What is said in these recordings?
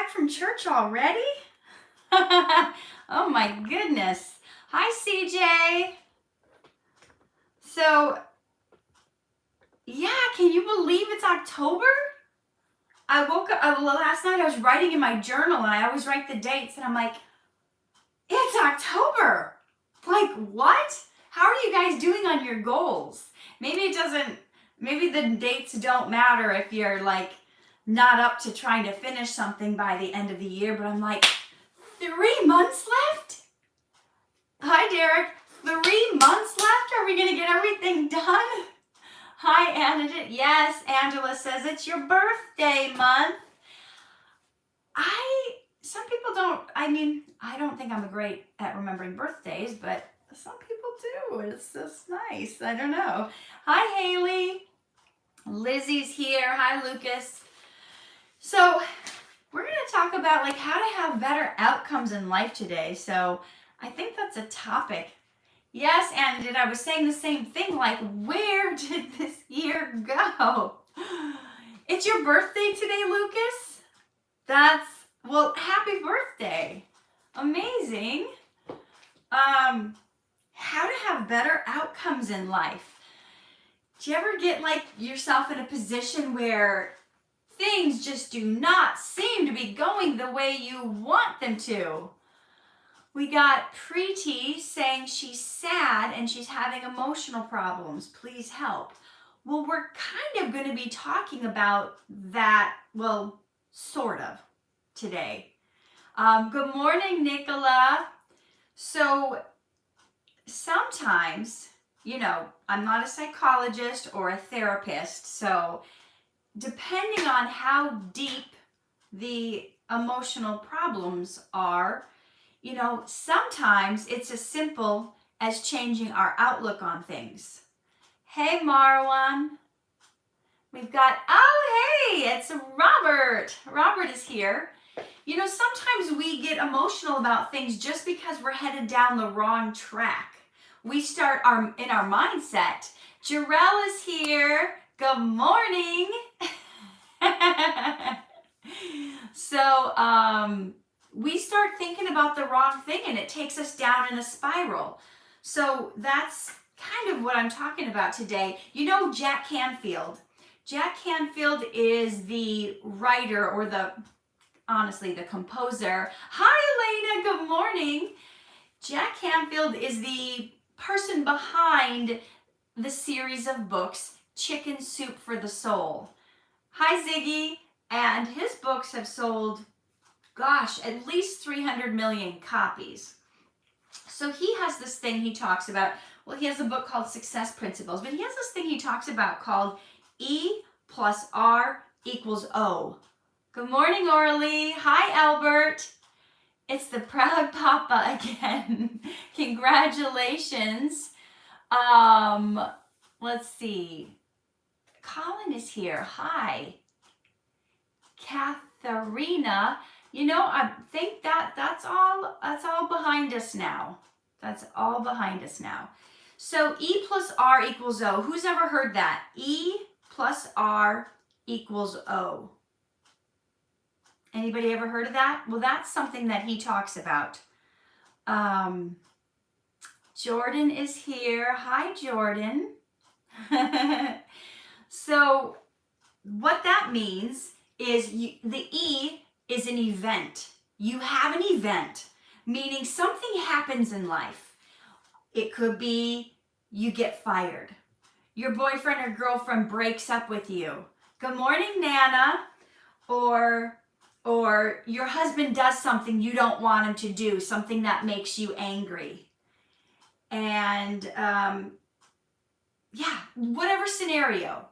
back from church already? Oh my goodness. Hi, CJ. So, yeah, can you believe it's October? I woke up, last night I was writing in my journal and I always write the dates and I'm like, it's October. Like, what? How are you guys doing on your goals? Maybe the dates don't matter if you're like not up to trying to finish something by the end of the year, but I'm like, 3 months left? Hi, Derek. 3 months left? Are we going to get everything done? Hi, Angela. Yes, Angela says it's your birthday month. Some people don't, I don't think I'm great at remembering birthdays, but some people do. It's just nice. I don't know. Hi, Haley. Lizzie's here. Hi, Lucas. So we're going to talk about like how to have better outcomes in life today. So I think that's a topic. Yes, and I was saying the same thing, like where did this year go? It's your birthday today, Lucas? Well, happy birthday. Amazing. How to have better outcomes in life. Do you ever get like yourself in a position where things just do not seem to be going the way you want them to? We got Preeti saying she's sad and she's having emotional problems. Please help. Well, we're kind of going to be talking about that, well, sort of, today. Good morning, Nicola. So sometimes, I'm not a psychologist or a therapist, so depending on how deep the emotional problems are, sometimes it's as simple as changing our outlook on things. Hey, Marwan. We've got, hey, it's Robert. Robert is here. Sometimes we get emotional about things just because we're headed down the wrong track. We start in our mindset. Jarell is here. Good morning. So, we start thinking about the wrong thing and it takes us down in a spiral. So that's kind of what I'm talking about today. Jack Canfield. Jack Canfield is the writer or the composer. Hi, Elena. Good morning. Jack Canfield is the person behind the series of books, Chicken Soup for the Soul. Hi, Ziggy. And his books have sold, at least 300 million copies. So he has this thing he talks about. Well, he has a book called Success Principles, but he has this thing he talks about called E plus R equals O. Good morning, Orly. Hi, Albert. It's the proud papa again. Congratulations. Let's see. Colin is here. Hi. Katharina. I think that's all behind us now. That's all behind us now. So E plus R equals O. Who's ever heard that? E plus R equals O. Anybody ever heard of that? Well, that's something that he talks about. Jordan is here. Hi, Jordan. So what that means is the E is an event. You have an event, meaning something happens in life. It could be you get fired. Your boyfriend or girlfriend breaks up with you. Good morning, Nana. Or your husband does something you don't want him to do, something that makes you angry. And whatever scenario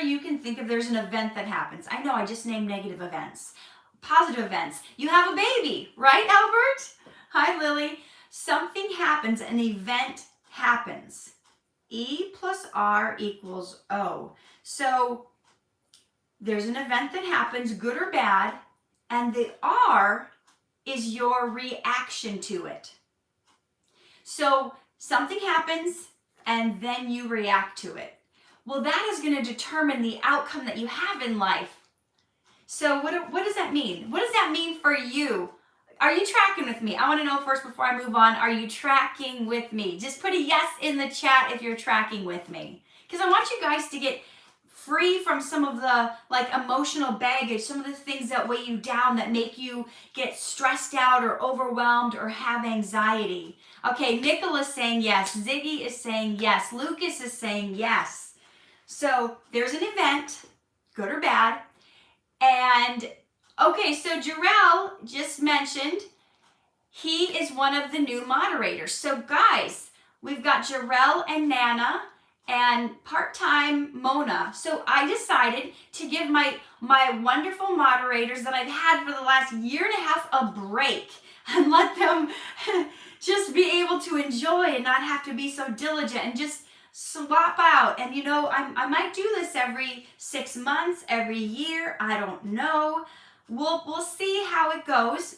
you can think of, there's an event that happens. I know I just named negative events. Positive events. You have a baby, right, Albert? Hi, Lily. Something happens, an event happens. E plus R equals O. So there's an event that happens, good or bad, and the R is your reaction to it. So something happens, and then you react to it. Well, that is going to determine the outcome that you have in life. So what does that mean? What does that mean for you? Are you tracking with me? I want to know first before I move on, are you tracking with me? Just put a yes in the chat if you're tracking with me. Because I want you guys to get free from some of the like emotional baggage, some of the things that weigh you down, that make you get stressed out or overwhelmed or have anxiety. Okay, Nicola's saying yes. Ziggy is saying yes. Lucas is saying yes. So there's an event, good or bad. And okay, so Jarrell just mentioned he is one of the new moderators. So guys, we've got Jarrell and Nana and part-time Mona. So I decided to give my wonderful moderators that I've had for the last year and a half a break and let them just be able to enjoy and not have to be so diligent and just swap out. And you know, I might do this every 6 months, every year. I don't know. We'll see how it goes.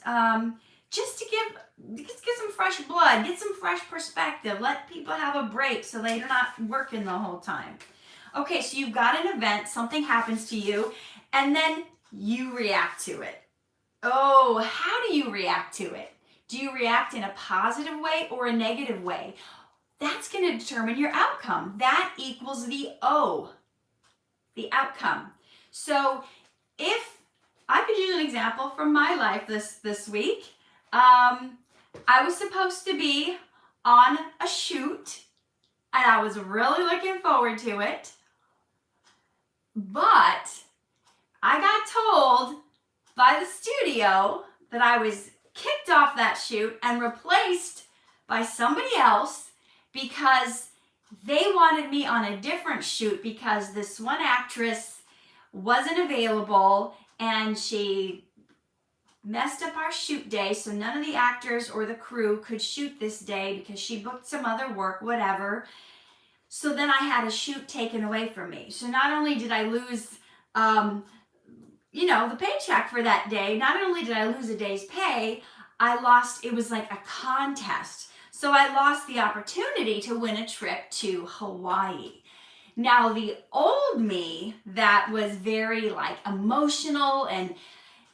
Just to get some fresh blood, get some fresh perspective. Let people have a break so they're not working the whole time. Okay, so you've got an event, something happens to you, and then you react to it. Oh, how do you react to it? Do you react in a positive way or a negative way? That's going to determine your outcome. That equals the O, the outcome. So if I could use an example from my life this week, I was supposed to be on a shoot and I was really looking forward to it, but I got told by the studio that I was kicked off that shoot and replaced by somebody else because they wanted me on a different shoot because this one actress wasn't available and she messed up our shoot day, so none of the actors or the crew could shoot this day because she booked some other work, whatever. So then I had a shoot taken away from me. So not only did I lose, the paycheck for that day, not only did I lose a day's pay, I lost, it was like a contest. So I lost the opportunity to win a trip to Hawaii. Now the old me that was very like emotional and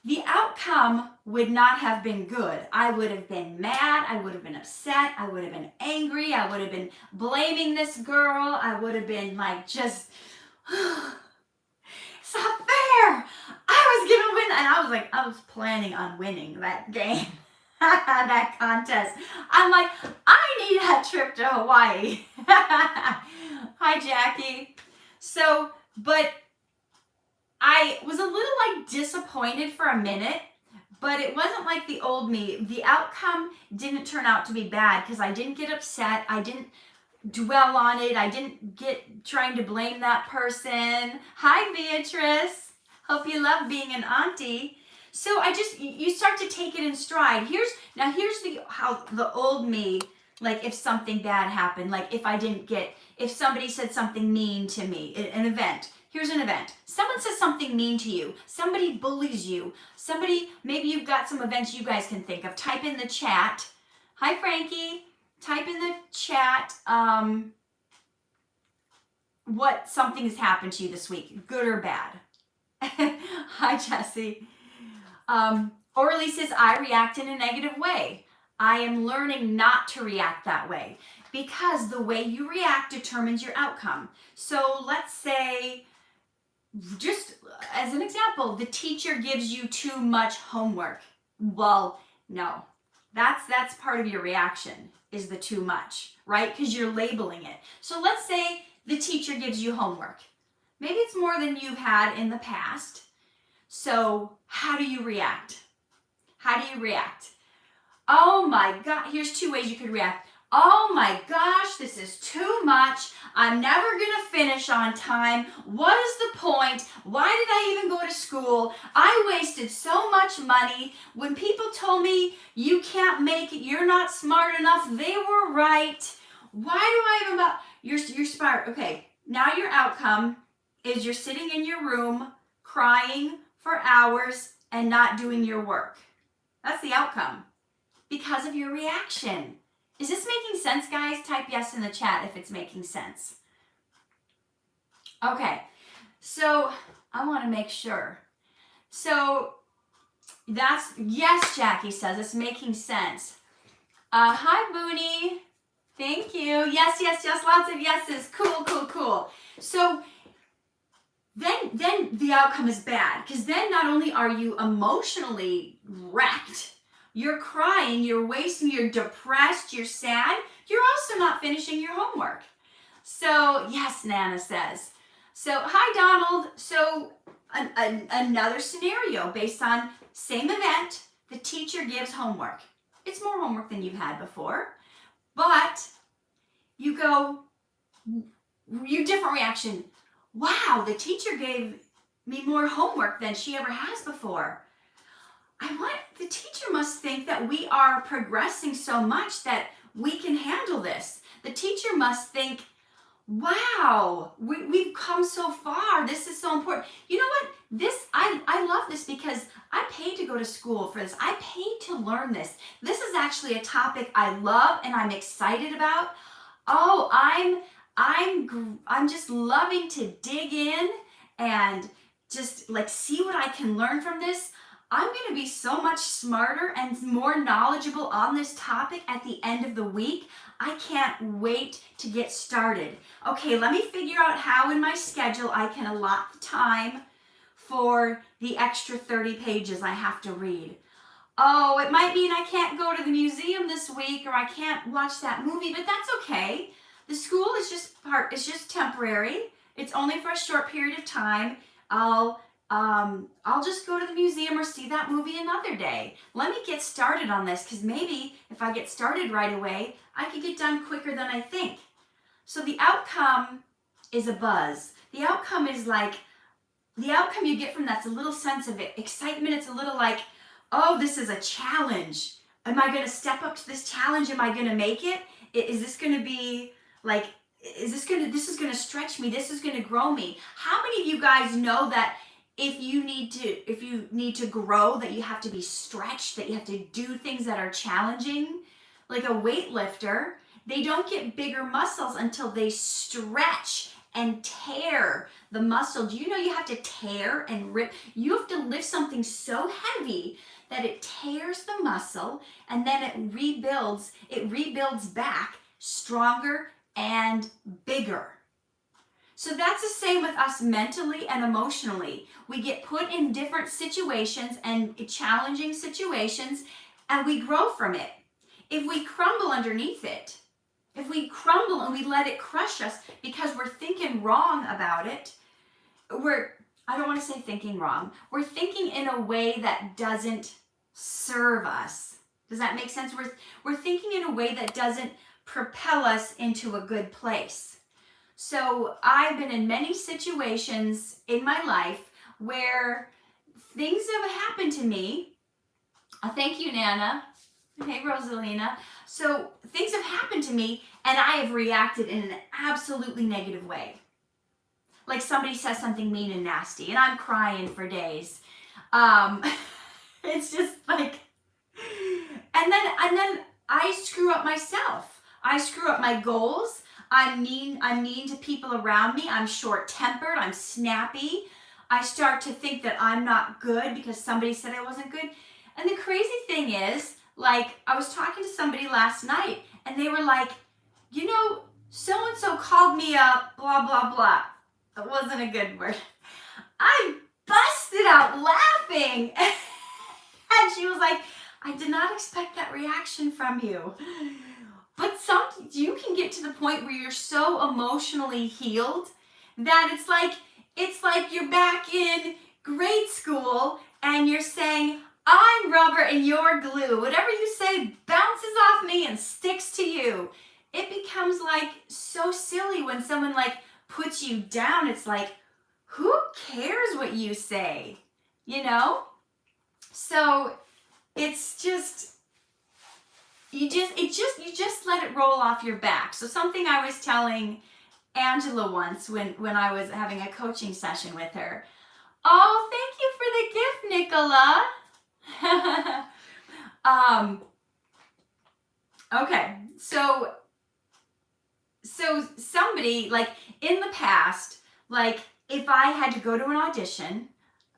the outcome would not have been good. I would have been mad, I would have been upset, I would have been angry, I would have been blaming this girl, I would have been like just, it's not fair. I was gonna win, and I was planning on winning that game, that contest. I'm like, I need that trip to Hawaii. Hi, Jackie. So, but I was a little like disappointed for a minute, but it wasn't like the old me. The outcome didn't turn out to be bad because I didn't get upset. I didn't dwell on it. I didn't get trying to blame that person. Hi, Beatrice. Hope you love being an auntie. So you start to take it in stride. Here's how the old me, like if something bad happened, like if somebody said something mean to me, an event. Here's an event. Someone says something mean to you. Somebody bullies you. Maybe you've got some events you guys can think of. Type in the chat. Hi, Frankie. Type in the chat what something has happened to you this week, good or bad. Hi, Jessie. Orly says, I react in a negative way. I am learning not to react that way because the way you react determines your outcome. So let's say, just as an example, the teacher gives you too much homework. Well, no, that's part of your reaction is the too much, right? Because you're labeling it. So let's say the teacher gives you homework. Maybe it's more than you've had in the past. So how do you react? How do you react? Oh my God, here's two ways you could react. Oh my gosh, this is too much. I'm never gonna finish on time. What is the point? Why did I even go to school? I wasted so much money. When people told me you can't make it, you're not smart enough, they were right. Why do I even you're smart. Okay, now your outcome is you're sitting in your room crying for hours and not doing your work. That's the outcome because of your reaction. Is this making sense, guys? Type yes in the chat if it's making sense. Okay, so I want to make sure. So yes, Jackie says, it's making sense. Hi, Booney. Thank you. Yes, lots of yeses. Cool. So then the outcome is bad, because then not only are you emotionally wrecked, you're crying, you're wasting, you're depressed, you're sad, you're also not finishing your homework. So yes, Nana says. So hi, Donald. So another scenario based on same event, the teacher gives homework. It's more homework than you've had before, but you go, your different reaction. Wow, the teacher gave me more homework than she ever has before. The teacher must think that we are progressing so much that we can handle this. The teacher must think, wow, we've come so far. This is so important. You know what? I love this because I paid to go to school for this. I paid to learn this. This is actually a topic I love and I'm excited about. Oh, I'm just loving to dig in and just like see what I can learn from this. I'm going to be so much smarter and more knowledgeable on this topic at the end of the week. I can't wait to get started. Okay, let me figure out how in my schedule I can allot time for the extra 30 pages I have to read. Oh, it might mean I can't go to the museum this week, or I can't watch that movie, but that's okay. The school is just temporary. It's only for a short period of time. I'll just go to the museum or see that movie another day. Let me get started on this, because maybe if I get started right away, I could get done quicker than I think. So the outcome is a buzz. The outcome is like, the outcome you get from that's a little sense of excitement. It's a little like, oh, this is a challenge. Am I going to step up to this challenge? Am I going to make it? Is this going to be like, this is going to stretch me. This is going to grow me. How many of you guys know that if you need to grow, that you have to be stretched, that you have to do things that are challenging? Like a weightlifter, they don't get bigger muscles until they stretch and tear the muscle. Do you know you have to tear and rip? You have to lift something so heavy that it tears the muscle, and then it rebuilds back stronger and bigger. So that's the same with us mentally and emotionally. We get put in different situations and challenging situations, and we grow from it. If we crumble underneath it, if we crumble and we let it crush us because we're thinking wrong about it, I don't want to say thinking wrong, we're thinking in a way that doesn't serve us. Does that make sense? We're thinking in a way that doesn't propel us into a good place. So I've been in many situations in my life where things have happened to me. Thank you, Nana. Hey, Rosalina. So things have happened to me and I have reacted in an absolutely negative way. Like somebody says something mean and nasty and I'm crying for days. It's just like, and then I screw up myself. I screw up my goals. I'm mean to people around me. I'm short-tempered. I'm snappy. I start to think that I'm not good because somebody said I wasn't good. And the crazy thing is, like, I was talking to somebody last night and they were like, you know, so-and-so called me a blah, blah, blah. That wasn't a good word. I busted out laughing. And she was like, I did not expect that reaction from you. But you can get to the point where you're so emotionally healed that it's like you're back in grade school and you're saying, I'm rubber and you're glue. Whatever you say bounces off me and sticks to you. It becomes like so silly when someone like puts you down. It's like, who cares what you say? You know? So it's just, you just let it roll off your back. So something I was telling Angela once when I was having a coaching session with her. Oh, thank you for the gift, Nicola. Okay, so somebody, like in the past, like if I had to go to an audition,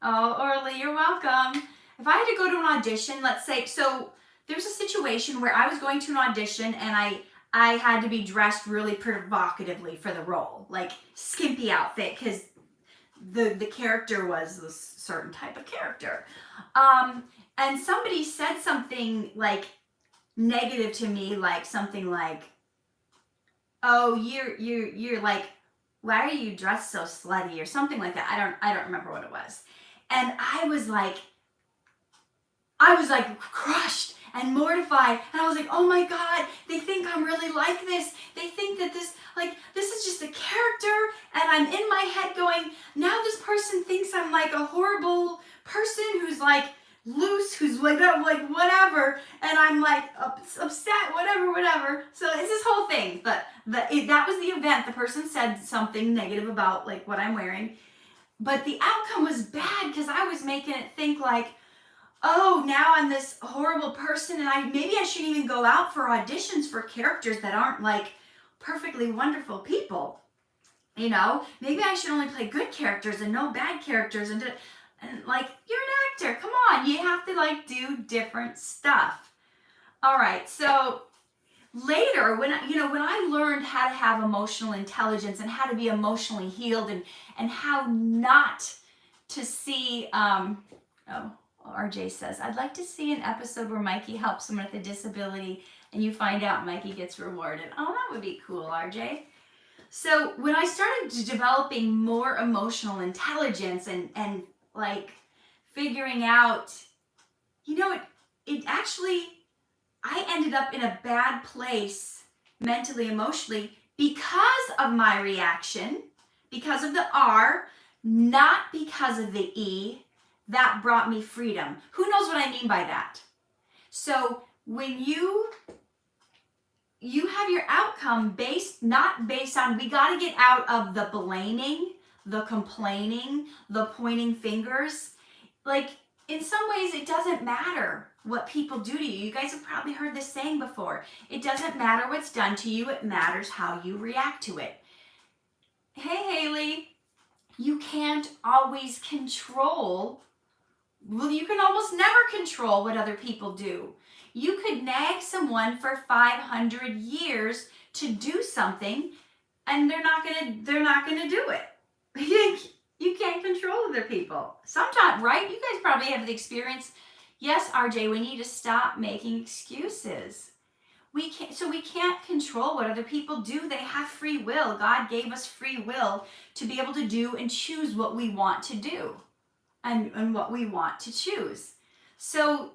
Oh, Orly, you're welcome. If I had to go to an audition, let's say, so there's a situation where I was going to an audition and I had to be dressed really provocatively for the role, like skimpy outfit, because the character was this certain type of character. And somebody said something like negative to me, like something like, "Oh, you're like, why are you dressed so slutty?" or something like that. I don't remember what it was. And I was like crushed and mortified, and I was like, "Oh my God, they think I'm really like this. They think that this is just a character." And I'm in my head going, now this person thinks I'm like a horrible person who's like loose, who's like whatever, and I'm like upset, whatever. So it's this whole thing. But that was the event. The person said something negative about like what I'm wearing, but the outcome was bad because I was making it think like, oh, now I'm this horrible person, and maybe I shouldn't even go out for auditions for characters that aren't like perfectly wonderful people. You know, maybe I should only play good characters and no bad characters, and like, you're an actor, come on, you have to like do different stuff. All right, so later when I learned how to have emotional intelligence and how to be emotionally healed and how not to see RJ says, I'd like to see an episode where Mikey helps someone with a disability and you find out Mikey gets rewarded. Oh, that would be cool, RJ. So when I started developing more emotional intelligence and like figuring out, it actually, I ended up in a bad place mentally, emotionally because of my reaction, because of the R, not because of the E. That brought me freedom. Who knows what I mean by that? So when you have your outcome not based on, we got to get out of the blaming, the complaining, the pointing fingers. Like, in some ways, it doesn't matter what people do to you. You guys have probably heard this saying before. It doesn't matter what's done to you. It matters how you react to it. Hey, Haley, you can't always control. Well, you can almost never control what other people do. You could nag someone for 500 years to do something, and they're not gonna do it. You can't control other people. Sometimes, right? You guys probably have the experience. Yes, RJ, we need to stop making excuses. We can't control what other people do. They have free will. God gave us free will to be able to do and choose what we want to do and what we want to choose. So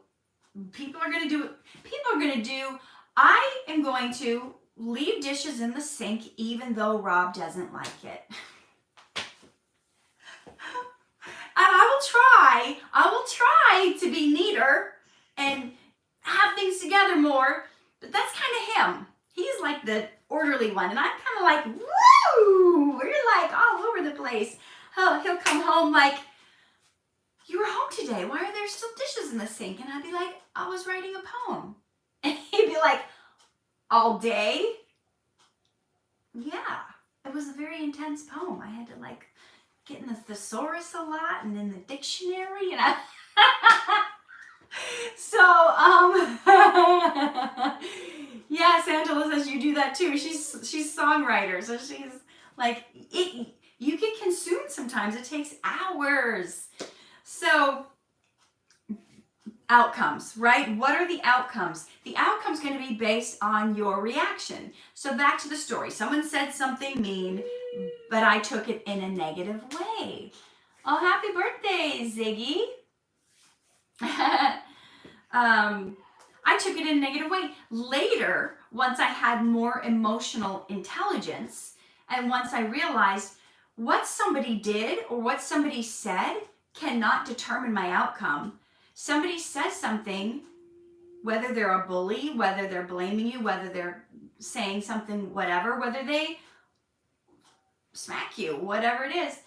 people are going to do. I am going to leave dishes in the sink even though Rob doesn't like it. And I will try to be neater and have things together more, but that's kind of him. He's like the orderly one, and I'm kind of like, woo! We're like all over the place. Oh, he'll come home like, you were home today. Why are there still dishes in the sink? And I'd be like, I was writing a poem. And he'd be like, all day? Yeah, it was a very intense poem. I had to like get in the thesaurus a lot and in the dictionary, and yes, Angela says you do that too. She's songwriter, so she's like, you get consumed sometimes. It takes hours. So outcomes, right? What are the outcomes? The outcome's going to be based on your reaction. So back to the story. Someone said something mean, but I took it in a negative way. Oh, happy birthday, Ziggy. I took it in a negative way. Later, once I had more emotional intelligence, and once I realized what somebody did or what somebody said cannot determine my outcome. Somebody says something, whether they're a bully, whether they're blaming you, whether they're saying something, whatever, whether they smack you, whatever it is,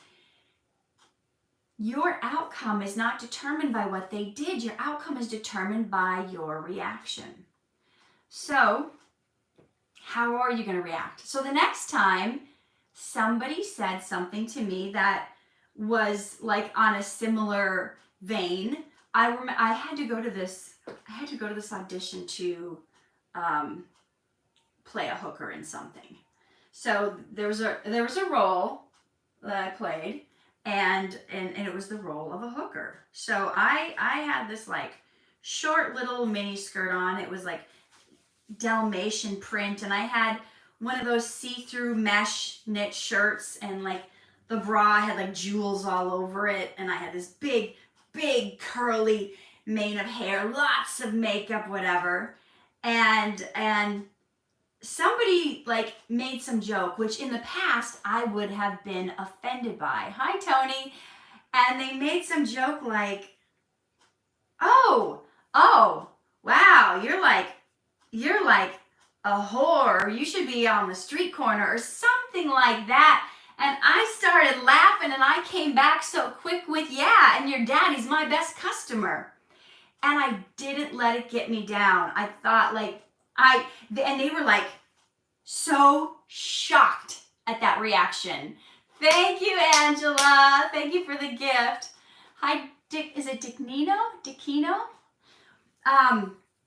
your outcome is not determined by what they did. Your outcome is determined by your reaction. So, how are you going to react? So the next time somebody said something to me that was like on a similar vein. I had to go to this audition to play a hooker in something. So there was a role that I played, and it was the role of a hooker. So I had this like short little mini skirt on. It was like Dalmatian print, and I had one of those see-through mesh knit shirts, and like the bra had like jewels all over it, and I had this big curly mane of hair, lots of makeup, whatever. And somebody like made some joke, which in the past I would have been offended by. Hi, Tony. And they made some joke like, oh, wow, you're like a whore. You should be on the street corner or something like that. And I started laughing, and I came back so quick with, yeah, and your daddy's my best customer. And I didn't let it get me down. I thought and they were like so shocked at that reaction. Thank you, Angela. Thank you for the gift. Hi, Dick. Is it Dickino?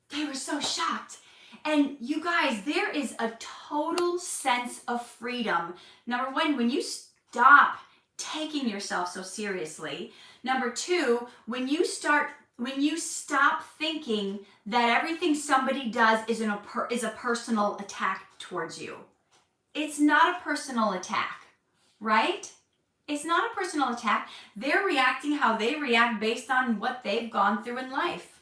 They were so shocked. And you guys, there is a total sense of freedom. Number one, when you stop taking yourself so seriously. Number two, when you stop thinking that everything somebody does is a personal attack towards you. It's not a personal attack, right? It's not a personal attack. They're reacting how they react based on what they've gone through in life.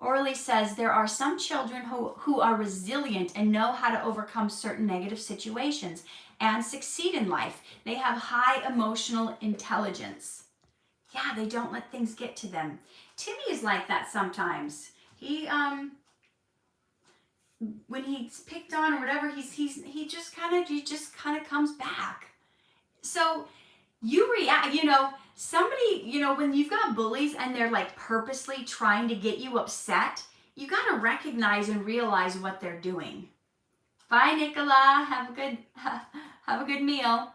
Orly says there are some children who are resilient and know how to overcome certain negative situations and succeed in life. They have high emotional intelligence. Yeah, they don't let things get to them. Timmy is like that sometimes. He when he's picked on or whatever, he just kind of comes back. So you react, somebody, when you've got bullies and they're like purposely trying to get you upset, you got to recognize and realize what they're doing. Bye, Nicola. Have a good meal.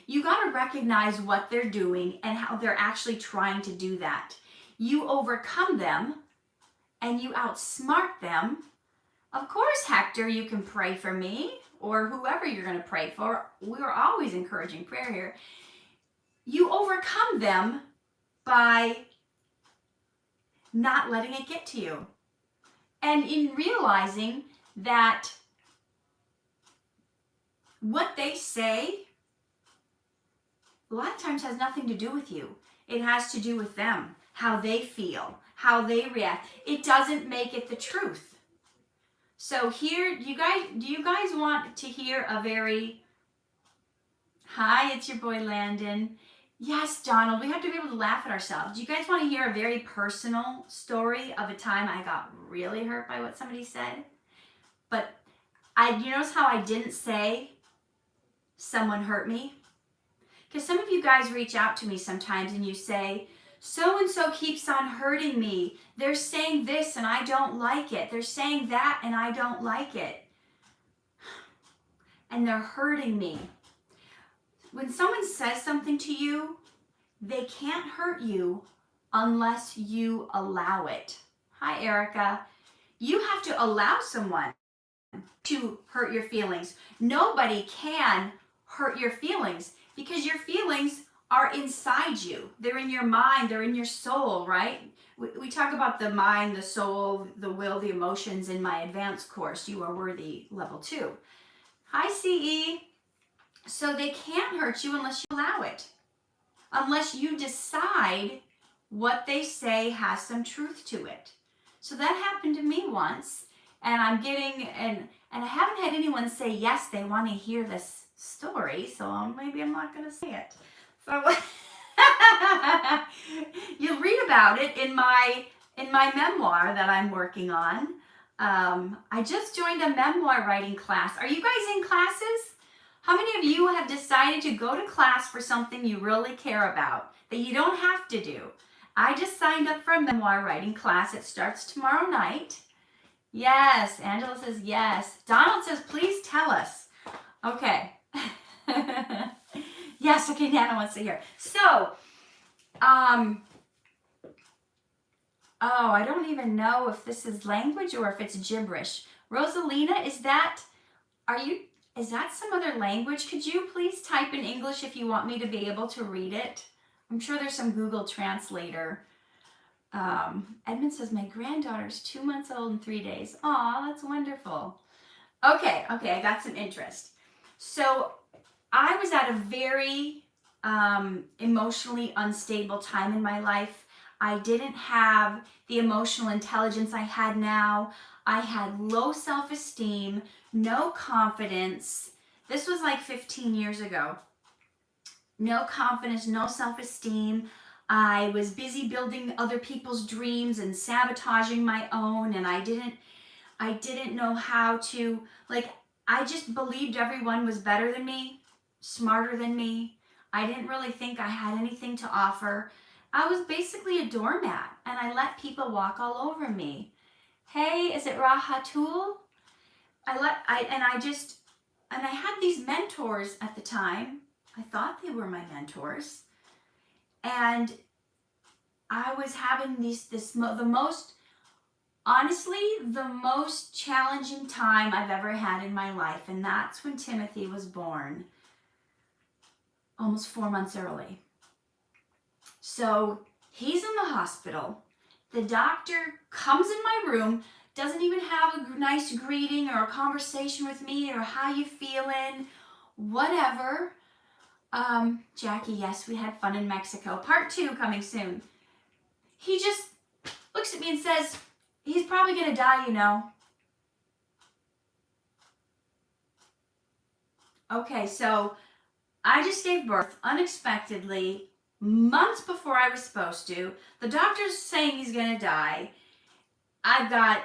You got to recognize what they're doing and how they're actually trying to do that. You overcome them and you outsmart them. Of course, Hector, you can pray for me or whoever you're going to pray for. We're always encouraging prayer here. You overcome them by not letting it get to you. And in realizing that what they say a lot of times has nothing to do with you. It has to do with them, how they feel, how they react. It doesn't make it the truth. So here, do you guys want to hear a very, hi, it's your boy Landon. Yes, Donald, we have to be able to laugh at ourselves. Do you guys want to hear a very personal story of a time I got really hurt by what somebody said? But you notice how I didn't say someone hurt me? Because some of you guys reach out to me sometimes and you say, so-and-so keeps on hurting me. They're saying this and I don't like it. They're saying that and I don't like it. And they're hurting me. When someone says something to you, they can't hurt you unless you allow it. Hi, Erica. You have to allow someone to hurt your feelings. Nobody can hurt your feelings because your feelings are inside you. They're in your mind, they're in your soul, right? We talk about the mind, the soul, the will, the emotions in my advanced course, You Are Worthy, Level 2. Hi, CE. So they can't hurt you unless you allow it. Unless you decide what they say has some truth to it. So that happened to me once, and and I haven't had anyone say, yes, they want to hear this story, so maybe I'm not going to say it. So you'll read about it in my memoir that I'm working on. I just joined a memoir writing class. Are you guys in classes? How many of you have decided to go to class for something you really care about that you don't have to do? I just signed up for a memoir writing class. It starts tomorrow night. Yes, Angela says yes. Donald says, please tell us. Okay. Yes, okay, Nana wants to hear. So, oh, I don't even know if this is language or if it's gibberish. Rosalina, is that some other language? Could you please type in English if you want me to be able to read it? I'm sure there's some Google Translator. Edmund says, my granddaughter's 2 months old in 3 days. Aw, that's wonderful. Okay, I got some interest. So I was at a very emotionally unstable time in my life. I didn't have the emotional intelligence I had now. I had low self-esteem, no confidence. This was like 15 years ago. No confidence, no self-esteem. I was busy building other people's dreams and sabotaging my own, and I didn't know how to, I just believed everyone was better than me, smarter than me. I didn't really think I had anything to offer. I was basically a doormat, and I let people walk all over me. Hey, is it Rahatul? I had these mentors at the time. I thought they were my mentors. And I was having the most challenging time I've ever had in my life. And that's when Timothy was born, almost 4 months early. So he's in the hospital. The doctor comes in my room, doesn't even have a nice greeting or a conversation with me or how you feeling, whatever. Jackie, yes, we had fun in Mexico. Part 2 coming soon. He just looks at me and says, he's probably going to die, you know. Okay, so I just gave birth unexpectedly, months before I was supposed to. The doctor's saying he's going to die. I've got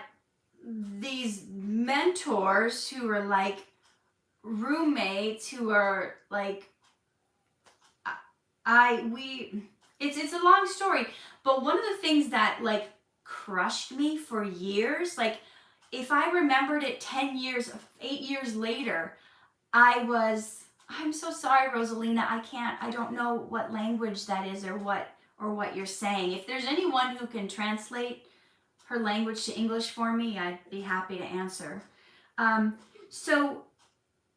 these mentors who are like roommates who are like, it's a long story, but one of the things that like crushed me for years, like if I remembered it 8 years later, I'm so sorry, Rosalina, I don't know what language that is or what you're saying. If there's anyone who can translate her language to English for me, I'd be happy to answer. So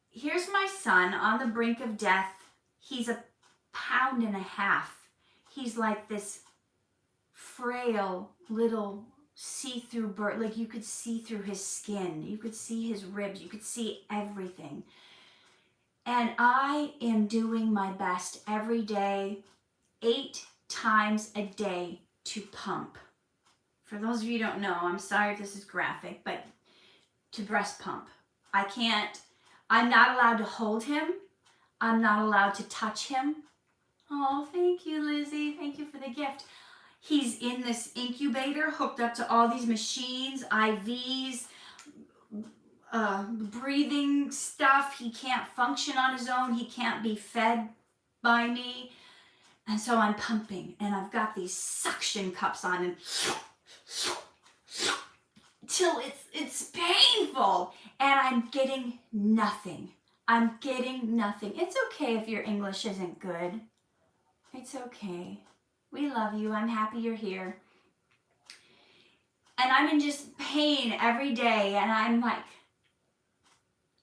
here's my son on the brink of death. He's 1.5 pounds. He's like this frail little see-through bird. Like you could see through his skin. You could see his ribs. You could see everything. And I am doing my best every day, 8 times a day to pump. For those of you who don't know, I'm sorry if this is graphic, but to breast pump. I'm not allowed to hold him. I'm not allowed to touch him. Oh, thank you, Lizzie. Thank you for the gift. He's in this incubator hooked up to all these machines, IVs, breathing stuff. He can't function on his own. He can't be fed by me. And so I'm pumping, and I've got these suction cups on him till it's painful, and I'm getting nothing. It's okay if your English isn't good. It's okay. We love you. I'm happy you're here. And I'm in just pain every day, and I'm like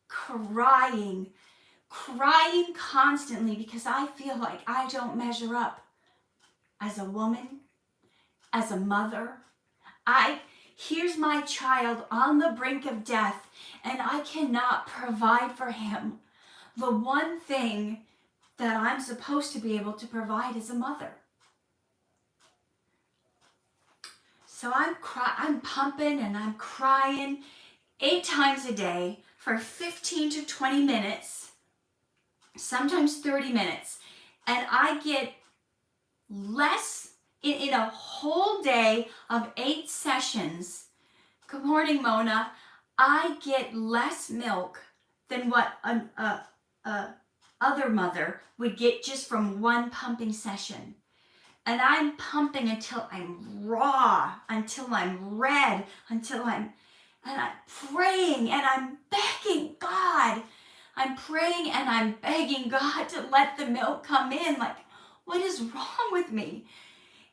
crying constantly because I feel like I don't measure up as a woman, as a mother. Here's my child on the brink of death, and I cannot provide for him the one thing that I'm supposed to be able to provide as a mother. So I'm pumping and I'm crying 8 times a day for 15 to 20 minutes, sometimes 30 minutes. And I get less in a whole day of 8 sessions. Good morning, Mona. I get less milk than what a other mother would get just from one pumping session. And I'm pumping until I'm raw, until I'm red, and I'm praying and I'm begging God. I'm praying and I'm begging God to let the milk come in. Like, what is wrong with me?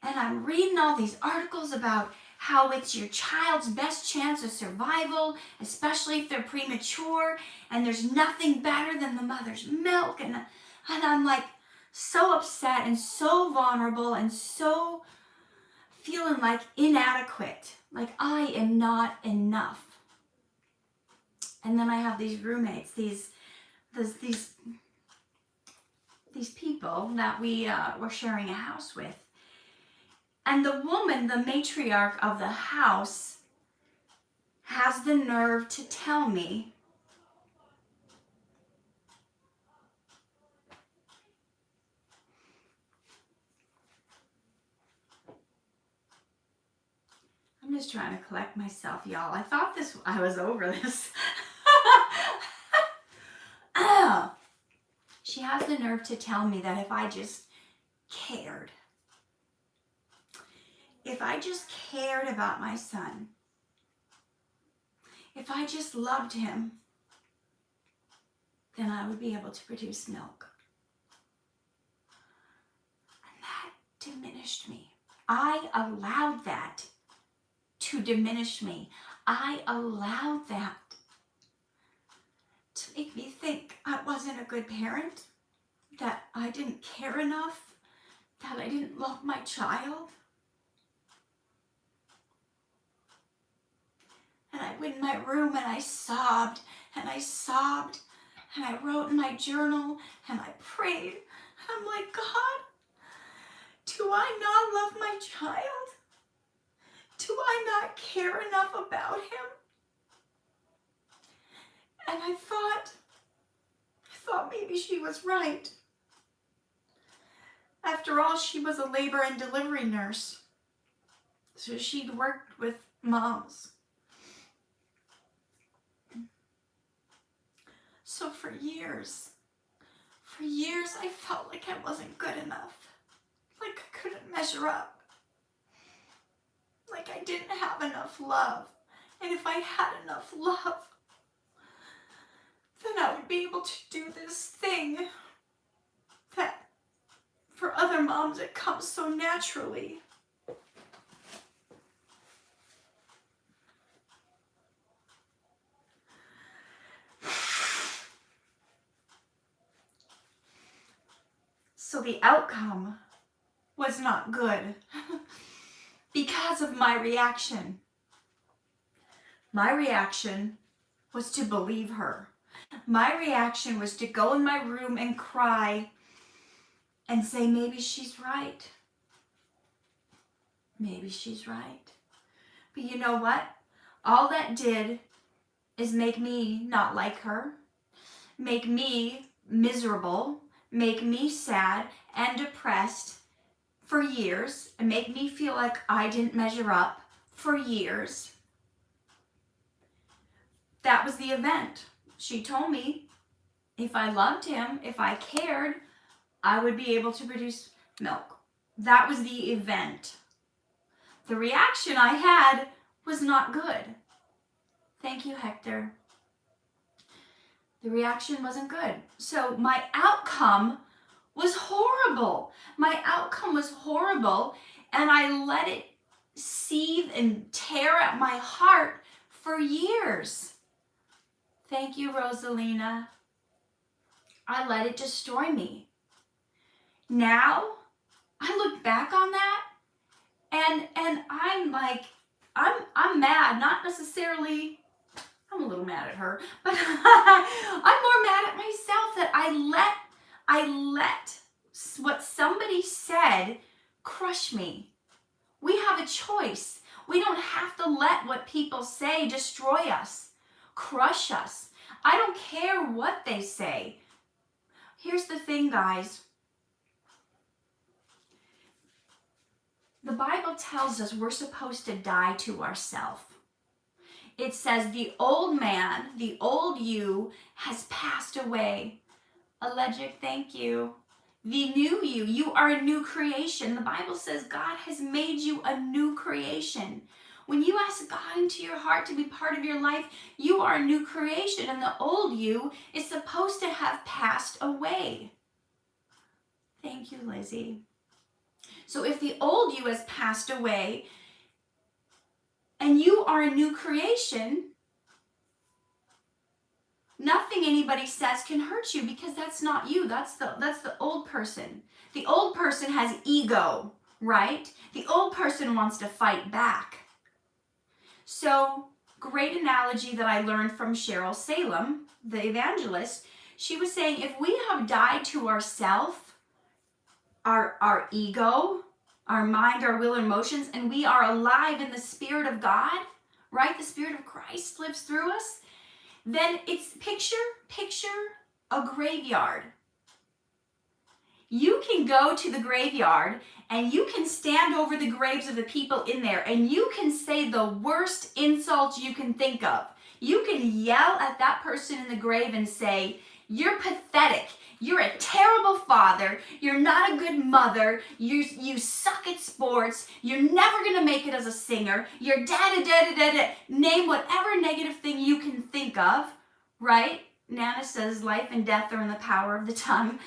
And I'm reading all these articles about how it's your child's best chance of survival, especially if they're premature, and there's nothing better than the mother's milk. And I'm like so upset and so vulnerable and so feeling like inadequate, like I am not enough. And then I have these roommates, these people that we were sharing a house with. And the woman, the matriarch of the house, has the nerve to tell me I'm just trying to collect myself, y'all. I thought I was over this. She has the nerve to tell me that if I just cared, about my son, if I just loved him, then I would be able to produce milk. And that diminished me. I allowed that to diminish me. I allowed that to make me think I wasn't a good parent, that I didn't care enough, that I didn't love my child. And I went in my room and I sobbed and I sobbed and I wrote in my journal and I prayed. I'm like, God, do I not love my child? Do I not care enough about him? And I thought maybe she was right. After all, she was a labor and delivery nurse. So she'd worked with moms. So for years I felt like I wasn't good enough. Like I couldn't measure up. Like I didn't have enough love. And if I had enough love, then I would be able to do this thing that for other moms it comes so naturally. So the outcome was not good because of my reaction. My reaction was to believe her. My reaction was to go in my room and cry and say, maybe she's right. Maybe she's right. But you know what? All that did is make me not like her, make me miserable, make me sad and depressed for years, and make me feel like I didn't measure up for years. That was the event. She told me if I loved him, if I cared, I would be able to produce milk. That was the event. The reaction I had was not good. Thank you, Hector. The reaction wasn't good. So my outcome was horrible. My outcome was horrible, and I let it seethe and tear at my heart for years. Thank you, Rosalina. I let it destroy me. Now, I look back on that, and I'm like, I'm mad, not necessarily, I'm a little mad at her, but I'm more mad at myself that I let what somebody said crush me. We have a choice. We don't have to let what people say destroy us, crush us. I don't care what they say. Here's the thing, guys. The Bible tells us we're supposed to die to ourselves. It says the old man, the old you, has passed away. Allegic, thank you. The new you are a new creation. The Bible says God has made you a new creation. When you ask God into your heart to be part of your life, you are a new creation, and the old you is supposed to have passed away. Thank you, Lizzie. So if the old you has passed away and you are a new creation, nothing anybody says can hurt you, because that's not you. That's the old person. The old person has ego, right? The old person wants to fight back. So, great analogy that I learned from Cheryl Salem, the evangelist. She was saying, if we have died to ourself, our ego, our mind, our will, and emotions, and we are alive in the Spirit of God, right? The Spirit of Christ lives through us. Then it's picture a graveyard. You can go to the graveyard and you can stand over the graves of the people in there and you can say the worst insults you can think of. You can yell at that person in the grave and say, "You're pathetic. You're a terrible father. You're not a good mother. You suck at sports. You're never going to make it as a singer. You're da-da-da-da-da-da." Name whatever negative thing you can think of, right? Nana says life and death are in the power of the tongue.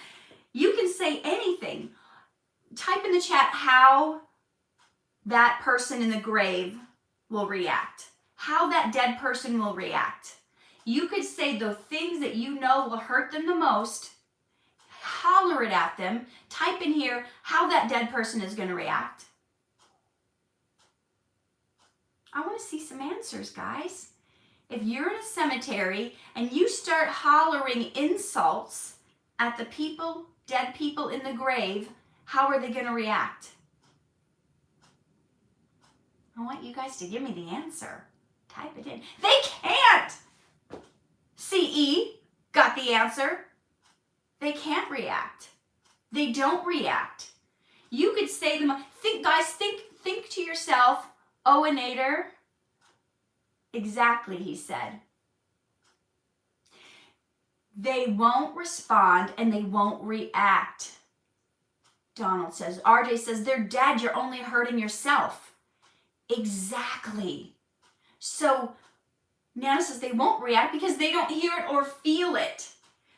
You can say anything. Type in the chat how that person in the grave will react. How that dead person will react. You could say the things that you know will hurt them the most. Holler it at them. Type in here how that dead person is going to react. I want to see some answers, guys. If you're in a cemetery and you start hollering insults at the people, dead people in the grave, how are they going to react? I want you guys to give me the answer. Type it in. They can't! CE got the answer. They can't react. They don't react. You could say them. Think, guys, think to yourself, Owenator. Exactly, he said. They won't respond and they won't react. Donald says. RJ says, they're dead. You're only hurting yourself. Exactly. So Nana says they won't react because they don't hear it or feel it.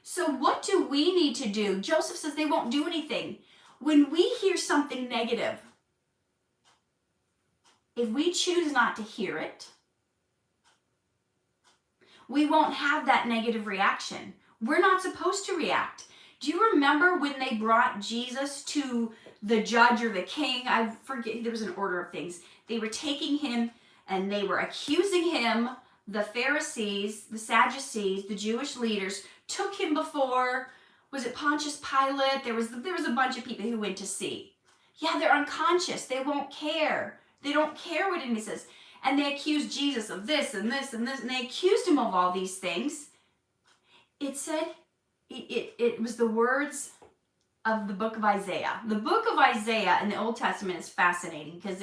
So what do we need to do? Joseph says they won't do anything. When we hear something negative, if we choose not to hear it, we won't have that negative reaction. We're not supposed to react. Do you remember when they brought Jesus to the judge or the king? I forget, there was an order of things. They were taking him and they were accusing him. The Pharisees, the Sadducees, the Jewish leaders took him before, was it Pontius Pilate? There was a bunch of people who went to see. Yeah, they're unconscious. They won't care. They don't care what anybody says. And they accused Jesus of this and this and this, and they accused him of all these things. It said, it was the words of the book of Isaiah. The book of Isaiah in the Old Testament is fascinating because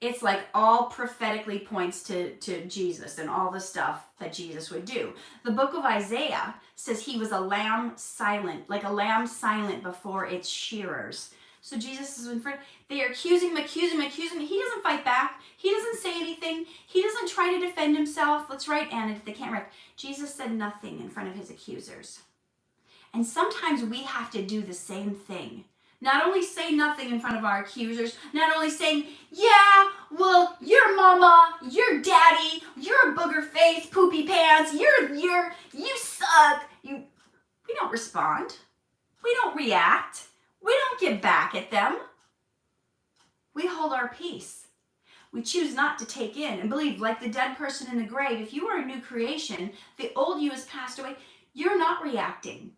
it's like all prophetically points to Jesus and all the stuff that Jesus would do. The book of Isaiah says he was a lamb silent, like a lamb silent before its shearers. So Jesus is in front. They are accusing him. He doesn't fight back. He doesn't say anything. He doesn't try to defend himself. Let's write Anna if they can't write. Jesus said nothing in front of his accusers. And sometimes we have to do the same thing. Not only say nothing in front of our accusers, not only saying, yeah, well, your mama, your daddy, you're a booger face, poopy pants, you suck. We don't respond. We don't react. We don't get back at them. We hold our peace. We choose not to take in and believe, like the dead person in the grave, if you are a new creation, the old you has passed away, you're not reacting.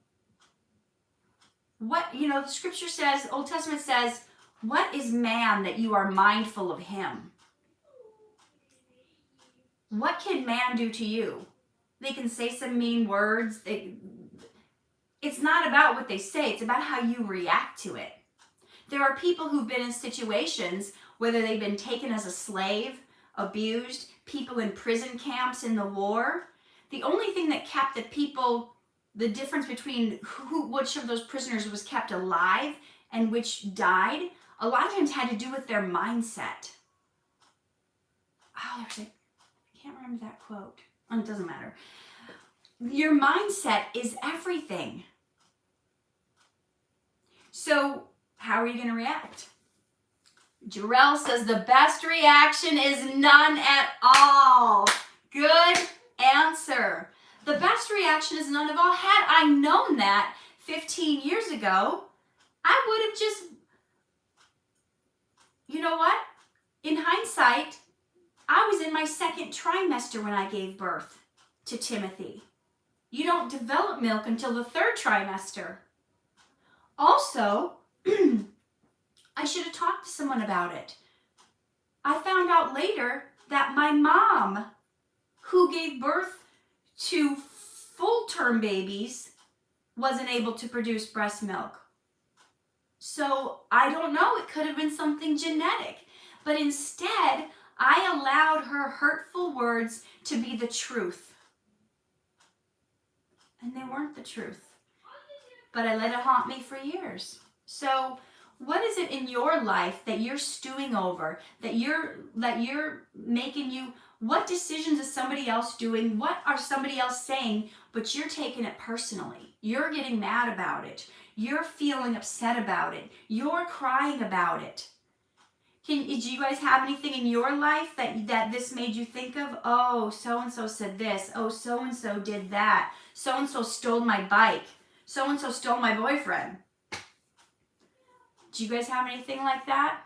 The scripture says, Old Testament says, what is man that you are mindful of him? What can man do to you? They can say some mean words. It's not about what they say. It's about how you react to it. There are people who've been in situations, whether they've been taken as a slave, abused, people in prison camps in the war. The only thing that kept the difference between which of those prisoners was kept alive and which died, a lot of times had to do with their mindset. I can't remember that quote. It doesn't matter. Your mindset is everything. So how are you going to react? Jarrell says the best reaction is none at all. Good answer. The best reaction is none at all. Had I known that 15 years ago, I would have just, you know what? In hindsight, I was in my second trimester when I gave birth to Timothy. You don't develop milk until the third trimester. Also, I should have talked to someone about it. I found out later that my mom, who gave birth to full-term babies, wasn't able to produce breast milk. So I don't know, it could have been something genetic. But instead, I allowed her hurtful words to be the truth. And they weren't the truth. But I let it haunt me for years. So what is it in your life that you're stewing over, that you're making you, what decisions is somebody else doing? What are somebody else saying, but you're taking it personally? You're getting mad about it. You're feeling upset about it. You're crying about it. Do you guys have anything in your life that this made you think of? Oh, so-and-so said this. Oh, so-and-so did that. So-and-so stole my bike. So-and-so stole my boyfriend. Do you guys have anything like that?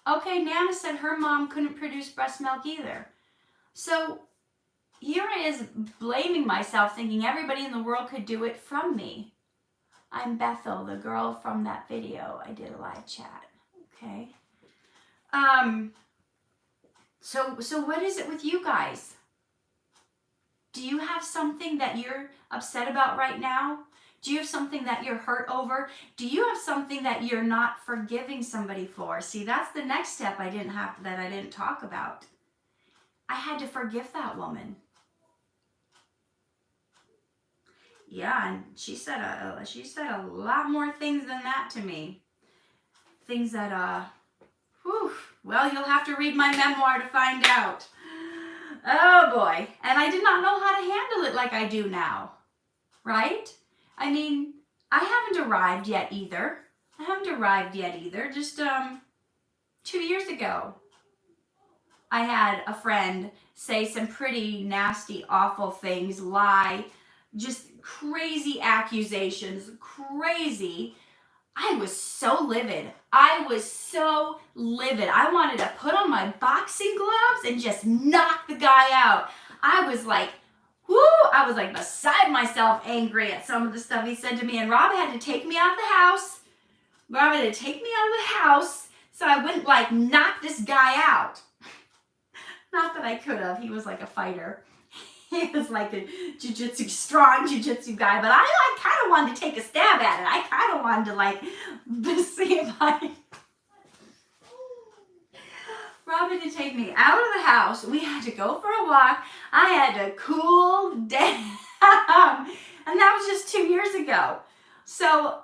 Okay, Nana said her mom couldn't produce breast milk either. So here I is blaming myself, thinking everybody in the world could do it from me. I'm Bethel, the girl from that video. I did a live chat. Okay. So what is it with you guys? Do you have something that you're upset about right now? Do you have something that you're hurt over? Do you have something that you're not forgiving somebody for? See, that's the next step I didn't talk about. I had to forgive that woman. Yeah, and she said a lot more things than that to me. Things that well, you'll have to read my memoir to find out. Oh boy. And I did not know how to handle it like I do now. Right? I mean, I haven't arrived yet either. Just 2 years ago, I had a friend say some pretty nasty, awful things, lie, just crazy accusations, crazy. I was so livid. I wanted to put on my boxing gloves and just knock the guy out. I was like beside myself angry at some of the stuff he said to me. And Rob had to take me out of the house. So I wouldn't knock this guy out. Not that I could have. He was like a fighter. He was like a strong jiu-jitsu guy, but I kind of wanted to take a stab at it. I kind of wanted to see if I... Robin to take me out of the house. We had to go for a walk. I had to cool down. And that was just 2 years ago. So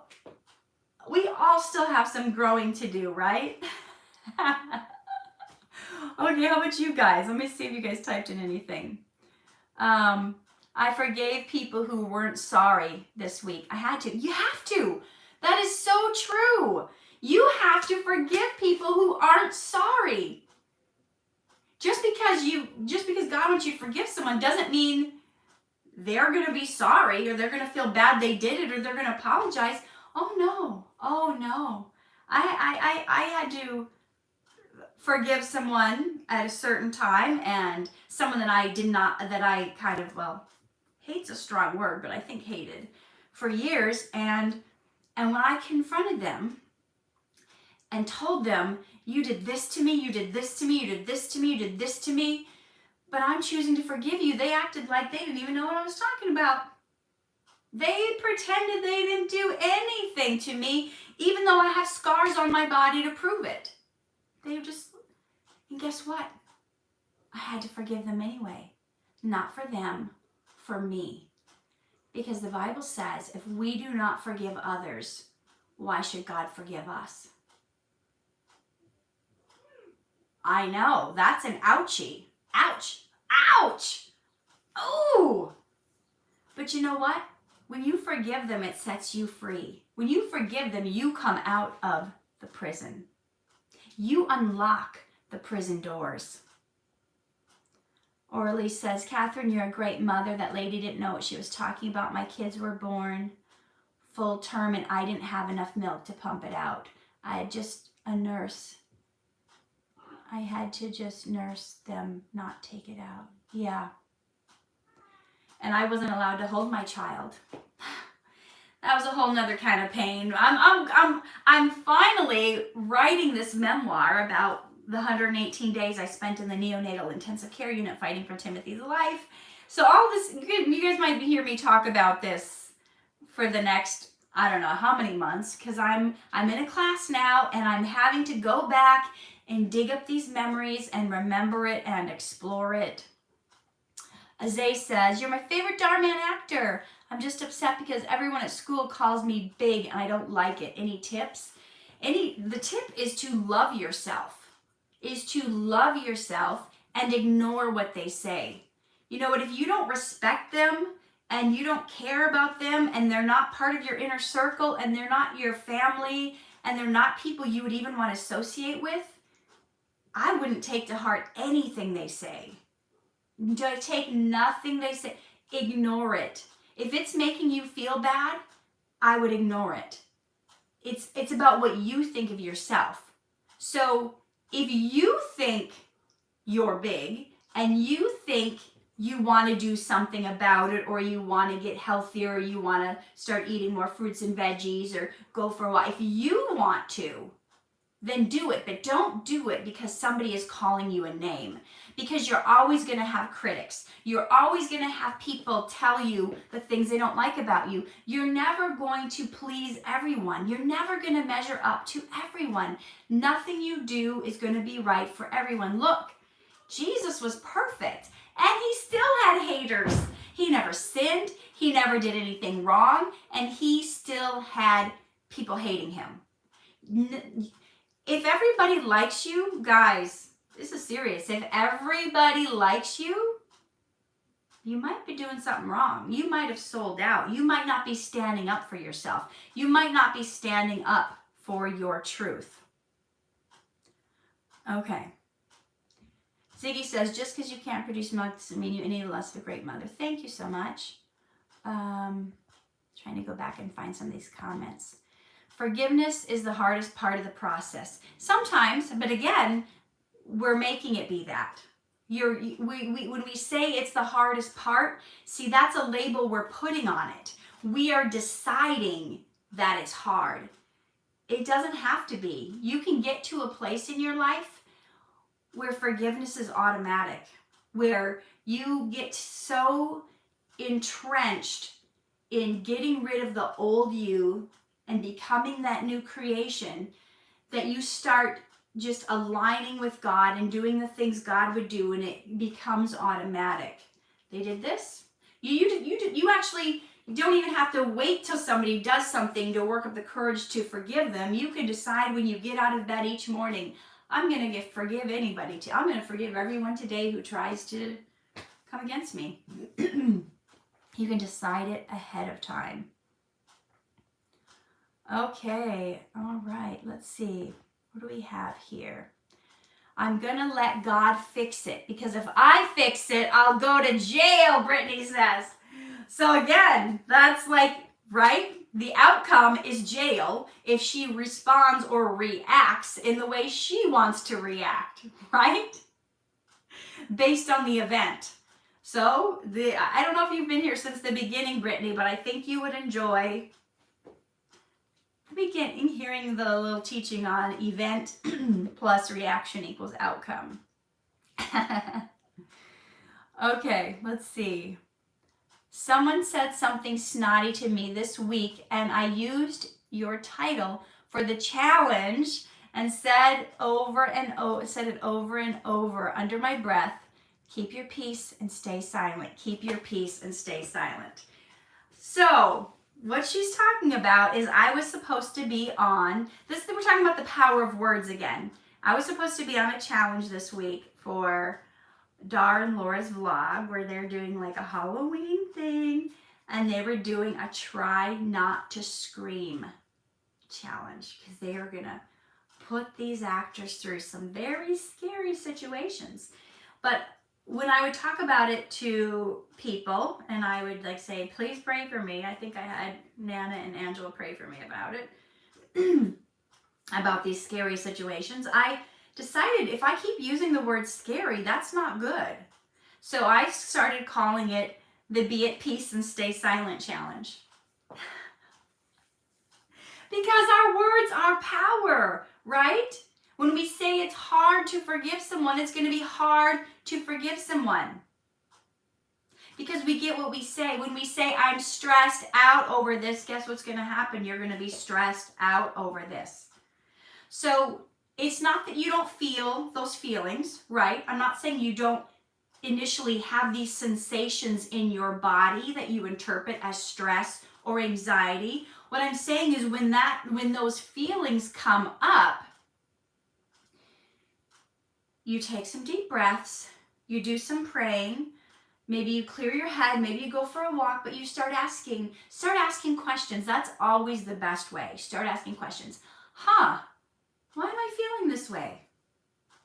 we all still have some growing to do, right? Okay, how about you guys? Let me see if you guys typed in anything. I forgave people who weren't sorry this week. I had to. You have to. That is so true. You have to forgive people who aren't sorry. Just because God wants you to forgive someone doesn't mean they're going to be sorry or they're going to feel bad they did it or they're going to apologize. Oh no. I had to forgive someone at a certain time, and someone that I hate's a strong word, but I think hated for years. And when I confronted them and told them, you did this to me, you did this to me, you did this to me, you did this to me, but I'm choosing to forgive you, they acted like they didn't even know what I was talking about. They pretended they didn't do anything to me, even though I have scars on my body to prove it. And guess what? I had to forgive them anyway. Not for them, for me. Because the Bible says, if we do not forgive others, why should God forgive us? I know, that's an ouchie. Ouch. Ouch. Oh. But you know what? When you forgive them, it sets you free. When you forgive them, you come out of the prison. You unlock the prison doors. Orly says, Catherine, you're a great mother. That lady didn't know what she was talking about. My kids were born full term and I didn't have enough milk to pump it out. I had just a nurse. I had to just nurse them, not take it out. Yeah. And I wasn't allowed to hold my child. That was a whole nother kind of pain. I'm finally writing this memoir about the 118 days I spent in the neonatal intensive care unit fighting for Timothy's life. So all this, you guys might hear me talk about this for the next, I don't know how many months, because I'm in a class now and I'm having to go back and dig up these memories and remember it and explore it. Azay says, you're my favorite Dhar Mann actor. I'm just upset because everyone at school calls me big and I don't like it. Any tips? The tip is to love yourself. And ignore what they say. You know what? If you don't respect them and you don't care about them and they're not part of your inner circle and they're not your family and they're not people you would even want to associate with, I wouldn't take to heart anything they say. Take nothing they say. Ignore it. If it's making you feel bad, I would ignore it. It's about what you think of yourself. So if you think you're big and you think you want to do something about it, or you want to get healthier, or you want to start eating more fruits and veggies, or go for a walk, if you want to, then do it. But don't do it because somebody is calling you a name. Because you're always going to have critics. You're always going to have people tell you the things they don't like about you. You're never going to please everyone. You're never going to measure up to everyone. Nothing you do is going to be right for everyone. Look, Jesus was perfect and he still had haters. He never sinned. He never did anything wrong. And he still had people hating him. If everybody likes you, guys, this is serious. If everybody likes you, you might be doing something wrong. You might have sold out. You might not be standing up for yourself. You might not be standing up for your truth. Okay. Ziggy says, just because you can't produce milk doesn't mean you're any less of a great mother. Thank you so much. Trying to go back and find some of these comments. Forgiveness is the hardest part of the process. Sometimes, but again, we're making it be that. When we say it's the hardest part, see, that's a label we're putting on it. We are deciding that it's hard. It doesn't have to be. You can get to a place in your life where forgiveness is automatic, where you get so entrenched in getting rid of the old you and becoming that new creation that you start just aligning with God and doing the things God would do, and it becomes automatic. They did this. You actually don't even have to wait till somebody does something to work up the courage to forgive them. You can decide when you get out of bed each morning, I'm going to forgive anybody. I'm going to forgive everyone today who tries to come against me. You can decide it ahead of time. Okay, all right, let's see. What do we have here? I'm going to let God fix it, because if I fix it, I'll go to jail, Brittany says. So again, that's like, right? The outcome is jail if she responds or reacts in the way she wants to react, right? Based on the event. So I don't know if you've been here since the beginning, Brittany, but I think you would enjoy hearing the little teaching on event plus reaction equals outcome. Okay, let's see. Someone said something snotty to me this week, and I used your title for the challenge and said it over and over under my breath. Keep your peace and stay silent. Keep your peace and stay silent. So what she's talking about is I was supposed to be on this. We're talking about the power of words again. I was supposed to be on a challenge this week for Dhar and Laura's vlog where they're doing like a Halloween thing, and they were doing a try not to scream challenge because they are gonna put these actors through some very scary situations. But when I would talk about it to people and I would like say, please pray for me, I think I had Nana and Angela pray for me about it, about these scary situations, I decided if I keep using the word scary, that's not good. So I started calling it the Be at Peace and Stay Silent Challenge. Because our words are power, right? When we say it's hard to forgive someone, it's going to be hard to forgive someone. Because we get what we say. When we say, I'm stressed out over this, guess what's going to happen? You're going to be stressed out over this. So it's not that you don't feel those feelings, right? I'm not saying you don't initially have these sensations in your body that you interpret as stress or anxiety. What I'm saying is when those feelings come up, you take some deep breaths, you do some praying, maybe you clear your head, maybe you go for a walk, but you start asking questions. That's always the best way. Start asking questions. Why am I feeling this way?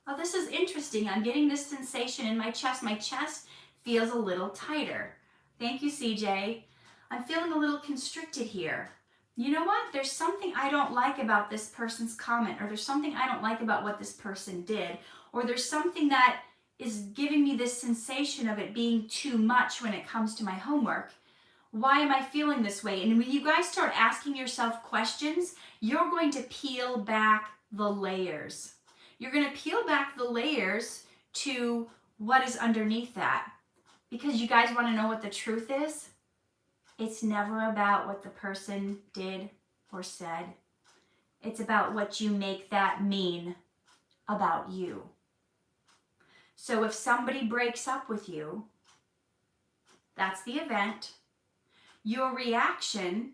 Oh, this is interesting. I'm getting this sensation in my chest. My chest feels a little tighter. Thank you, CJ. I'm feeling a little constricted here. You know what? There's something I don't like about this person's comment, or there's something I don't like about what this person did, or there's something that is giving me this sensation of it being too much when it comes to my homework. Why am I feeling this way? And when you guys start asking yourself questions, you're going to peel back the layers. You're going to peel back the layers to what is underneath that. Because you guys want to know what the truth is? It's never about what the person did or said. It's about what you make that mean about you. So if somebody breaks up with you, that's the event. Your reaction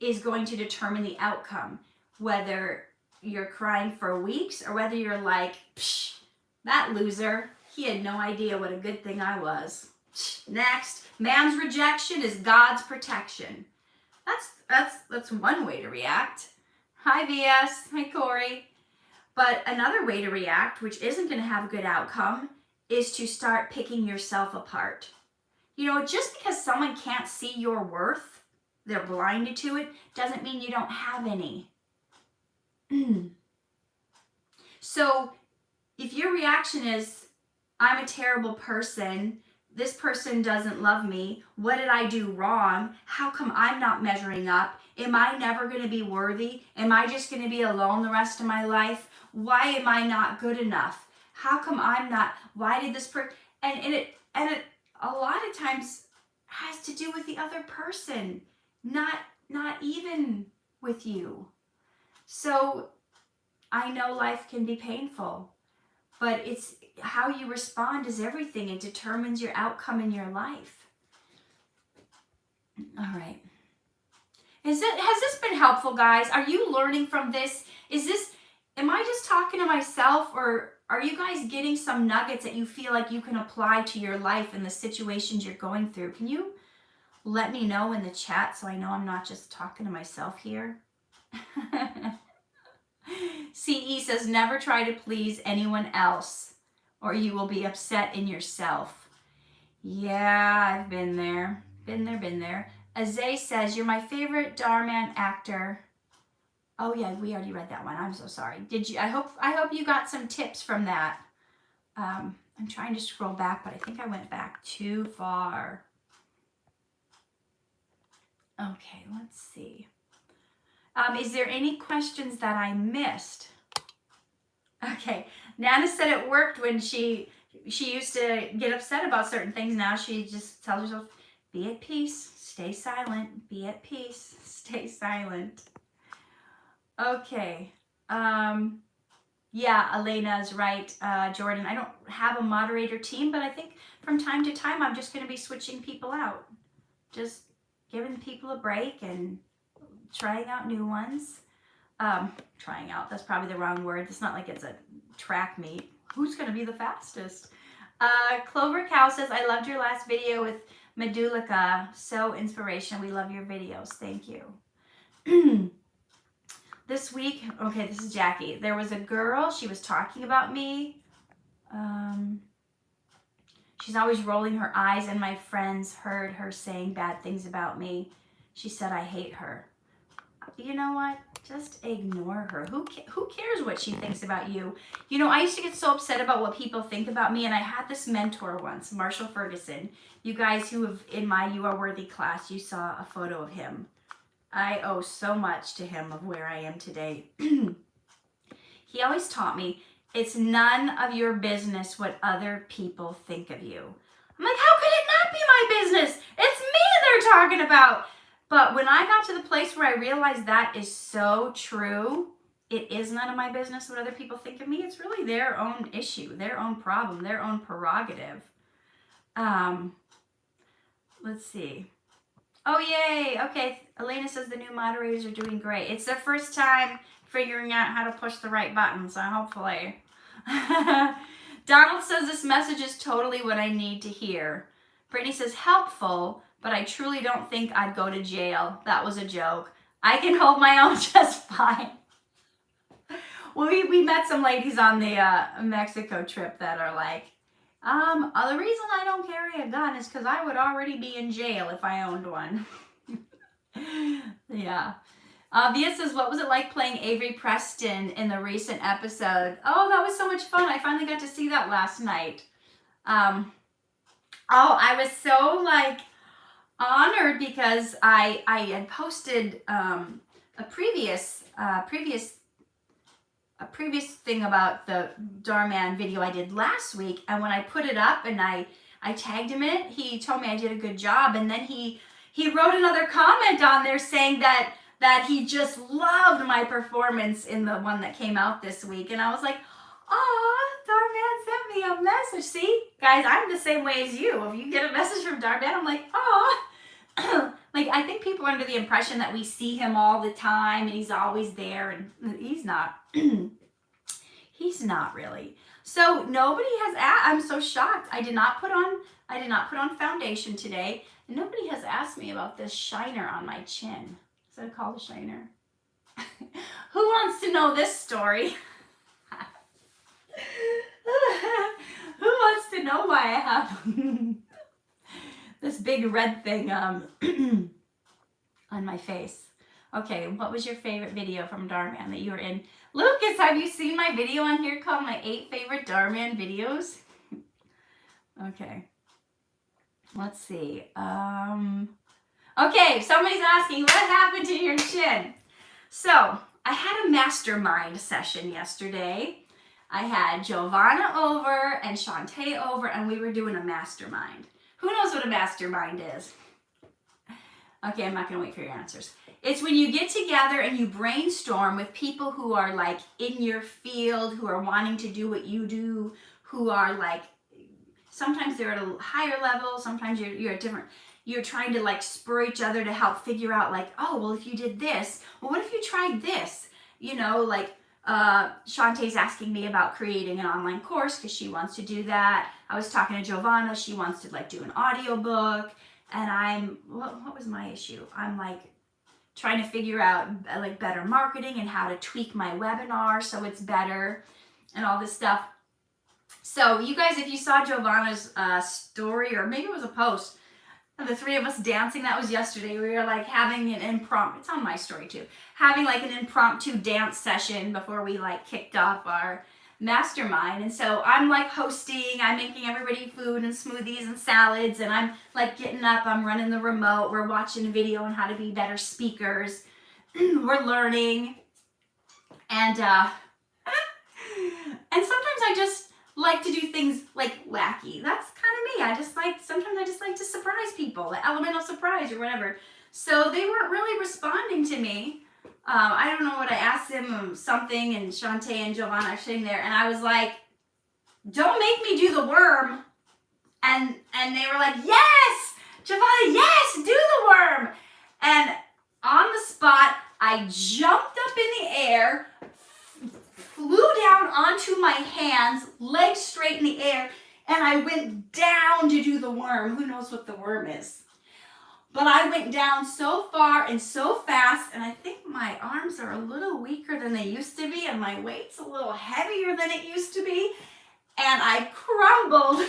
is going to determine the outcome, whether you're crying for weeks or whether you're like, psh, that loser, he had no idea what a good thing I was. Psh, next, man's rejection is God's protection. That's one way to react. Hi, VS. Hi, Corey. But another way to react, which isn't going to have a good outcome, is to start picking yourself apart. You know, just because someone can't see your worth, they're blinded to it, doesn't mean you don't have any. So if your reaction is, I'm a terrible person, this person doesn't love me, what did I do wrong? How come I'm not measuring up? Am I never going to be worthy? Am I just going to be alone the rest of my life? Why am I not good enough? How come I'm not? Why did this person? And it a lot of times has to do with the other person, not even with you. So I know life can be painful, but it's how you respond is everything. It determines your outcome in your life. All right. Has this been helpful, guys? Are you learning from this? Am I just talking to myself, or are you guys getting some nuggets that you feel like you can apply to your life and the situations you're going through? Can you let me know in the chat so I know I'm not just talking to myself here? CE says, never try to please anyone else or you will be upset in yourself. Yeah, I've been there. Been there. Azay says, you're my favorite Dhar Mann actor. Oh yeah, we already read that one. I'm so sorry. Did you? I hope you got some tips from that. I'm trying to scroll back, but I think I went back too far. Okay, let's see. Is there any questions that I missed? Okay, Nana said it worked when she used to get upset about certain things. Now she just tells herself, be at peace, stay silent, be at peace, stay silent. Okay, yeah, Elena's right, Jordan. I don't have a moderator team, but I think from time to time I'm just going to be switching people out. Just giving people a break and trying out new ones. Trying out, that's probably the wrong word. It's not like it's a track meet. Who's going to be the fastest? Clover Cow says, I loved your last video with Medulica. So inspirational. We love your videos. Thank you. This week, okay, this is Jackie. There was a girl, she was talking about me. She's always rolling her eyes, and my friends heard her saying bad things about me. She said, I hate her. You know what? Just ignore her. Who cares what she thinks about you? You know, I used to get so upset about what people think about me, and I had this mentor once, Marshall Ferguson. You guys who have in my You Are Worthy class, you saw a photo of him. I owe so much to him of where I am today. He always taught me, it's none of your business what other people think of you. I'm like, how could it not be my business? It's me they're talking about. But when I got to the place where I realized that is so true, it is none of my business what other people think of me. It's really their own issue, their own problem, their own prerogative. Let's see. Oh, yay. Okay. Elena says the new moderators are doing great. It's their first time figuring out how to push the right button, so hopefully. Donald says this message is totally what I need to hear. Brittany says helpful, but I truly don't think I'd go to jail. That was a joke. I can hold my own just fine. Well, we met some ladies on the Mexico trip that are like, the reason I don't carry a gun is because I would already be in jail if I owned one. Yeah. Via says, what was it like playing Avery Preston in the recent episode? Oh, that was so much fun. I finally got to see that last night. I was so honored because I had posted a previous thing about the Dhar Mann video I did last week, and when I put it up and I tagged him in it, he told me I did a good job, and then he wrote another comment on there saying that he just loved my performance in the one that came out this week, and I was like, oh, Dhar Mann sent me a message. See, guys, I'm the same way as you. If you get a message from Dhar Mann, I'm like, oh. I think people are under the impression that we see him all the time and he's always there, and he's not. He's not really. So nobody has I'm so shocked. I did not put on foundation today, and nobody has asked me about this shiner on my chin. Is that called a shiner? Who wants to know this story? Who wants to know why I have this big red thing on my face? Okay, what was your favorite video from Dhar Mann that you were in? Lucas, have you seen my video on here called my 8 favorite Dhar Mann videos? Okay. Let's see. Okay, somebody's asking, what happened to your chin? So, I had a mastermind session yesterday. I had Giovanna over and Shantae over, and we were doing a mastermind. Who knows what a mastermind is? Okay, I'm not going to wait for your answers. It's when you get together and you brainstorm with people who are in your field, who are wanting to do what you do, who are sometimes they're at a higher level, sometimes you're at different, you're trying to spur each other to help figure out oh, well, if you did this, well, what if you tried this? You know, Shantae's asking me about creating an online course because she wants to do that. I was talking to Giovanna, she wants to do an audiobook, and what was my issue? I'm trying to figure out better marketing and how to tweak my webinar so it's better and all this stuff. So you guys, if you saw Giovanna's story, or maybe it was a post of the 3 of us dancing, that was yesterday. We were having an impromptu, it's on my story too, having an impromptu dance session before we kicked off our mastermind. And so I'm hosting, I'm making everybody food and smoothies and salads, and I'm getting up, I'm running the remote, we're watching a video on how to be better speakers, we're learning, and sometimes I just like to do things wacky. That's kind of me. Sometimes I just like to surprise people, the element of surprise or whatever. So they weren't really responding to me. I don't know what I asked them, something, and Shantae and Giovanna are sitting there, and I was like, don't make me do the worm. And they were like, yes, Giovanna, yes, do the worm. And on the spot, I jumped up in the air, flew down onto my hands, legs straight in the air, and I went down to do the worm. Who knows what the worm is? But I went down so far and so fast, and I think my arms are a little weaker than they used to be, and my weight's a little heavier than it used to be, and I crumbled.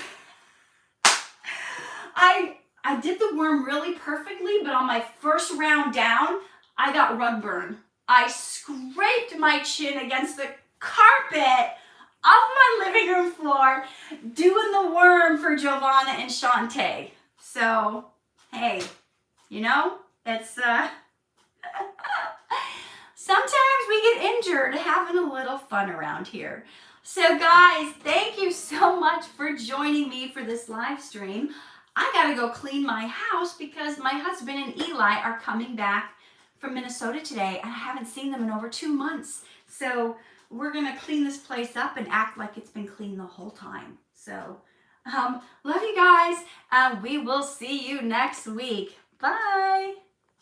I did the worm really perfectly, but on my first round down, I got rug burn. I scraped my chin against the carpet of my living room floor doing the worm for Giovanna and Shantae. So, hey, you know, it's sometimes we get injured having a little fun around here. So guys, thank you so much for joining me for this live stream. I gotta go clean my house because my husband and Eli are coming back from Minnesota today, and I haven't seen them in over 2 months. So we're gonna clean this place up and act like it's been clean the whole time. So love you guys, and we will see you next week. Bye.